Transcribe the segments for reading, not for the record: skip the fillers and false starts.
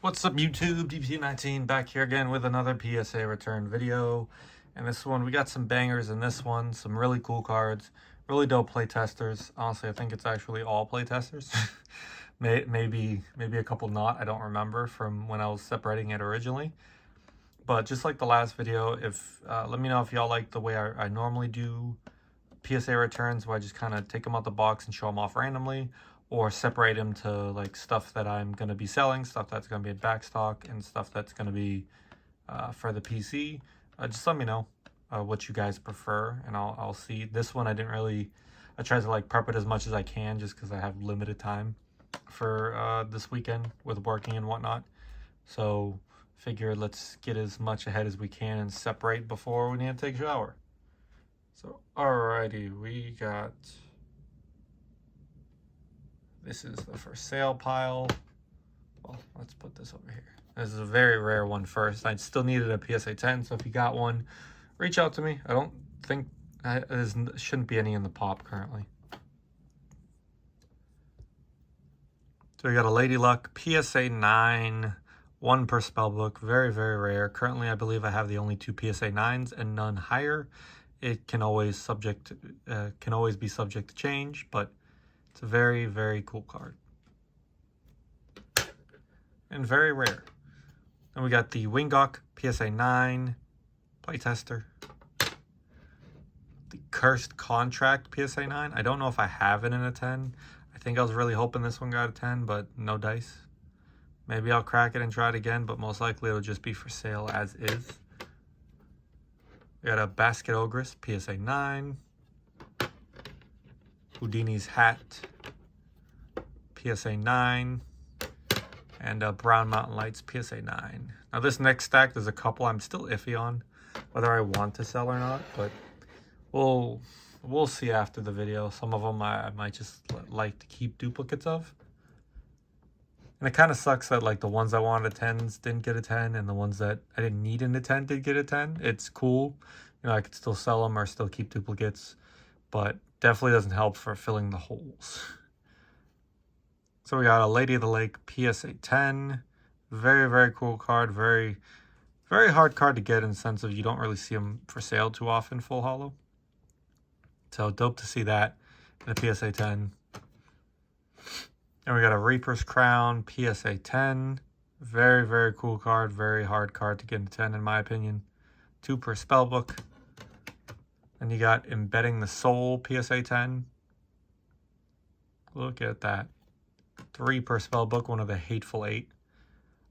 What's up YouTube, DPT19 back here again with another PSA return video. And this one, we got some bangers in this one, some really cool cards, really dope playtesters. Honestly, I think it's actually all playtesters. maybe a couple not, I don't remember from when I was separating it originally. But just like the last video, let me know if y'all like the way I normally do PSA returns, where I just kind of take them out the box and show them off randomly, or separate them to like stuff that I'm going to be selling, stuff that's going to be in back stock, and stuff that's going to be for the PC. Just let me know what you guys prefer, and I'll see. This one I tried to like prep it as much as I can just because I have limited time for this weekend with working and whatnot. So figure let's get as much ahead as we can and separate before we need to take a shower. So alrighty, we got... This is the for sale pile. Well, let's put this over here. This is a very rare one first. I still needed a PSA 10, so if you got one, reach out to me. I don't think there shouldn't be any in the pop currently. So we got a Lady Luck PSA 9, 1 per spellbook. Very, very rare. Currently, I believe I have the only 2 PSA 9s and none higher. It can always be subject to change, but it's a very, very cool card. And very rare. And we got the Wingok PSA 9 Playtester. The Cursed Contract PSA 9. I don't know if I have it in a 10. I think I was really hoping this one got a 10, but no dice. Maybe I'll crack it and try it again, but most likely it'll just be for sale as is. We got a Basket Ogress PSA 9. Houdini's Hat, PSA 9, and Brown Mountain Lights, PSA 9. Now this next stack, there's a couple I'm still iffy on whether I want to sell or not, but we'll see after the video. Some of them I might just like to keep duplicates of. And it kind of sucks that like the ones I wanted 10s didn't get a 10, and the ones that I didn't need in a 10 did get a 10. It's cool. You know, I could still sell them or still keep duplicates, but definitely doesn't help for filling the holes. So we got a Lady of the Lake PSA 10. Very, very cool card. Very, very hard card to get in the sense of you don't really see them for sale too often full holo. So dope to see that in a PSA 10. And we got a Reaper's Crown PSA 10. Very, very cool card. Very hard card to get in 10 in my opinion. 2 per spellbook. And you got Embedding the Soul PSA 10. Look at that. 3 per spellbook, one of the Hateful 8.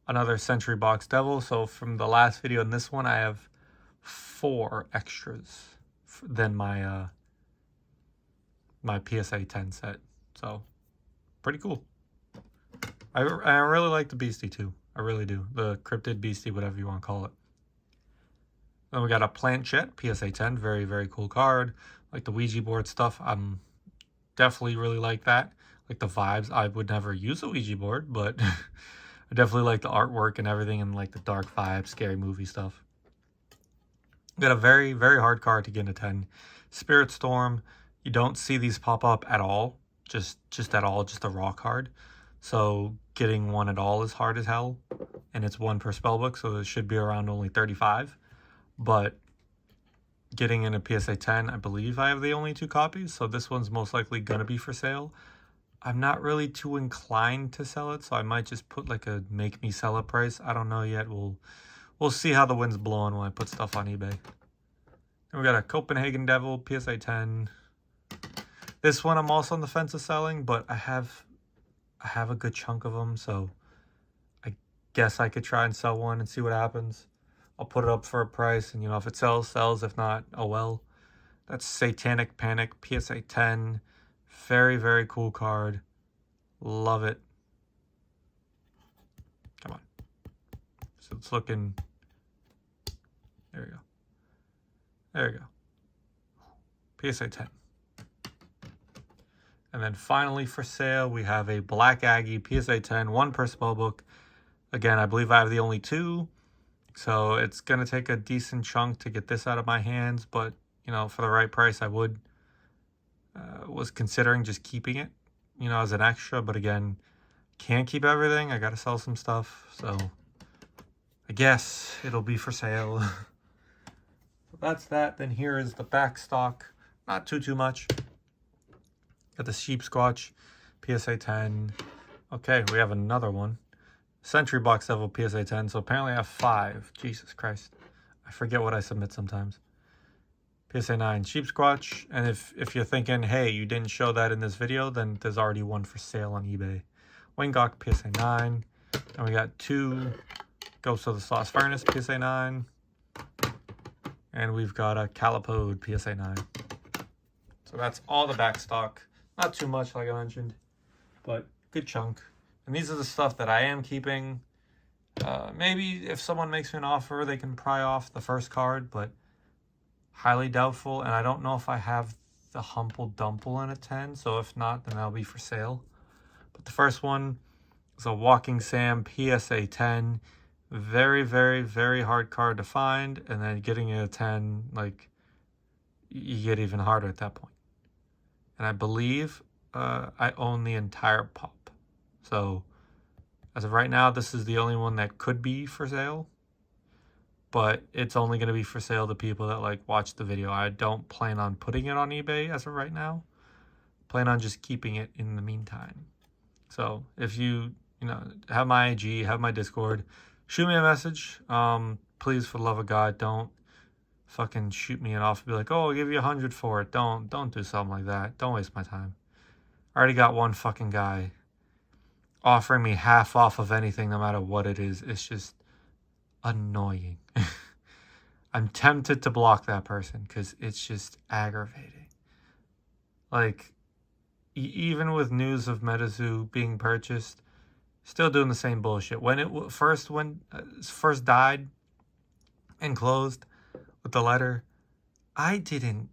Another Century Box Devil. So from the last video and this one, I have 4 extras than my my PSA 10 set. So pretty cool. I really like the Beastie too. I really do. The Cryptid Beastie, whatever you want to call it. Then we got a Planchette PSA 10. Very, very cool card. Like the Ouija board stuff. I'm definitely really like that. Like the vibes. I would never use a Ouija board, but I definitely like the artwork and everything, and like the dark vibe, scary movie stuff. Got a very, very hard card to get into 10. Spirit Storm. You don't see these pop up at all. Just at all. Just a raw card. So getting one at all is hard as hell. And it's 1 per spellbook, so it should be around only 35. But getting in a PSA 10, I believe I have the only 2 copies, so this one's most likely going to be for sale. I'm not really too inclined to sell it, so I might just put like a make me sell it price. I don't know yet. We'll see how the wind's blowing when I put stuff on eBay. Then we got a Copenhagen Devil PSA 10. This one I'm also on the fence of selling, but I have a good chunk of them, so I guess I could try and sell one and see what happens. I'll put it up for a price, and you know, if it sells, sells. If not, oh well. That's Satanic Panic PSA 10. Very, very cool card. Love it. Come on. So it's looking... There you go. There you go. PSA 10. And then finally for sale, we have a Black Aggie PSA 10. 1 per spellbook. Again, I believe I have the only 2. So it's going to take a decent chunk to get this out of my hands. But, you know, for the right price, I was considering just keeping it, you know, as an extra. But again, can't keep everything. I gotta sell some stuff, so I guess it'll be for sale. So that's that. Then here is the back stock. Not too much. Got the Sheep Squatch, PSA 10. Okay, we have another one. Sentry Box Devil, PSA 10. So apparently I have 5. Jesus Christ. I forget what I submit sometimes. PSA 9 Sheep Squatch. And if you're thinking, hey, you didn't show that in this video, then there's already one for sale on eBay. Wingok, PSA 9. And we got 2 Ghost of the Sauce Furnace, PSA 9. And we've got a Calipode, PSA 9. So that's all the back stock. Not too much, like I mentioned, but good chunk. And these are the stuff that I am keeping. Maybe if someone makes me an offer, they can pry off the first card, but highly doubtful. And I don't know if I have the Humble Dumple in a 10, so if not, then that'll be for sale. But the first one is a Walking Sam PSA 10. Very, very, very hard card to find. And then getting it a 10, like, you get even harder at that point. And I believe I own the entire pop. So as of right now, this is the only one that could be for sale. But it's only going to be for sale to people that like watch the video. I don't plan on putting it on eBay as of right now. Plan on just keeping it in the meantime. So if you have my IG, have my Discord, shoot me a message. Please, for the love of God, don't fucking shoot me an offer. Be like, oh, I'll give you 100 for it. Don't do something like that. Don't waste my time. I already got one fucking guy offering me half off of anything, no matter what it is. It's just annoying. I'm tempted to block that person because it's just aggravating. Like, even with news of Metazoo being purchased, still doing the same bullshit. When it first died and closed with the letter, I didn't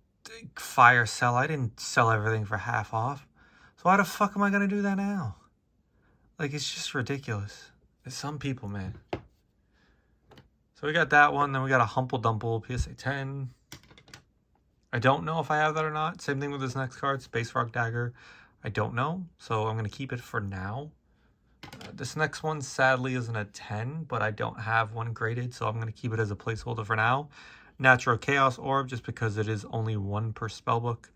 fire sell. I didn't sell everything for half off. So why the fuck am I going to do that now? Like, it's just ridiculous. It's some people, man. So we got that one. Then we got a Humble Dumple PSA 10. I don't know if I have that or not. Same thing with this next card, Space Rock Dagger. I don't know. So I'm going to keep it for now. This next one, sadly, isn't a 10, but I don't have one graded, so I'm going to keep it as a placeholder for now. Natural Chaos Orb, just because it is only 1 per spellbook,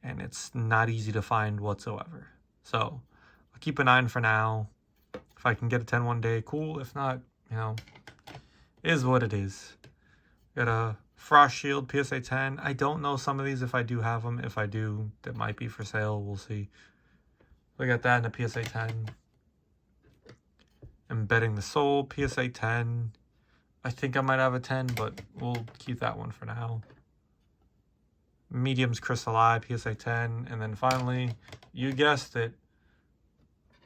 and it's not easy to find whatsoever. So I'll keep a 9 for now. If I can get a 10 one day, cool. If not, is what it is. Got a Frost Shield PSA 10. I don't know some of these if I do have them. If I do, that might be for sale. We'll see. We got that in a PSA 10. Embedding the Soul, PSA 10. I think I might have a 10, but we'll keep that one for now. Medium's Crystal Eye, PSA 10. And then finally, you guessed it,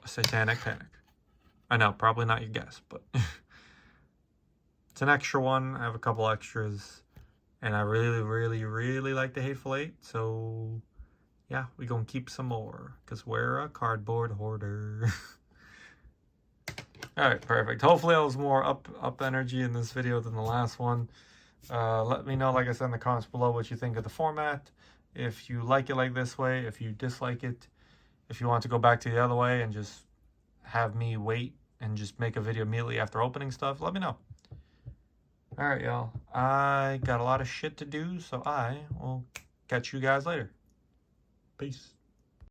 a Satanic Panic. I know, probably not your guess, but it's an extra one. I have a couple extras. And I really, really, really like the Hateful Eight. So, yeah, we're going to keep some more. Because we're a cardboard hoarder. Alright, perfect. Hopefully I was more up energy in this video than the last one. Let me know, like I said, in the comments below what you think of the format. If you like it like this way, if you dislike it, if you want to go back to the other way and just have me wait and just make a video immediately after opening stuff, let me know. Alright, y'all. I got a lot of shit to do, so I will catch you guys later. Peace.